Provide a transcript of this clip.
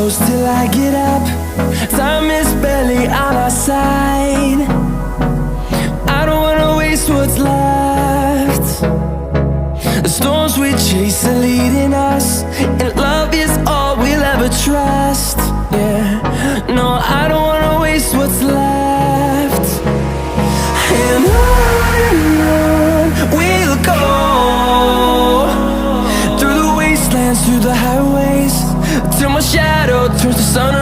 close till I get up. Time is barely on our side. I don't wanna waste what's left. The storms we chase are leading us, and love is all we'll ever trust. Yeah, no, I don't wanna waste what's left. And on we'll go, through the wastelands, through the highways, till my shadow turns to sun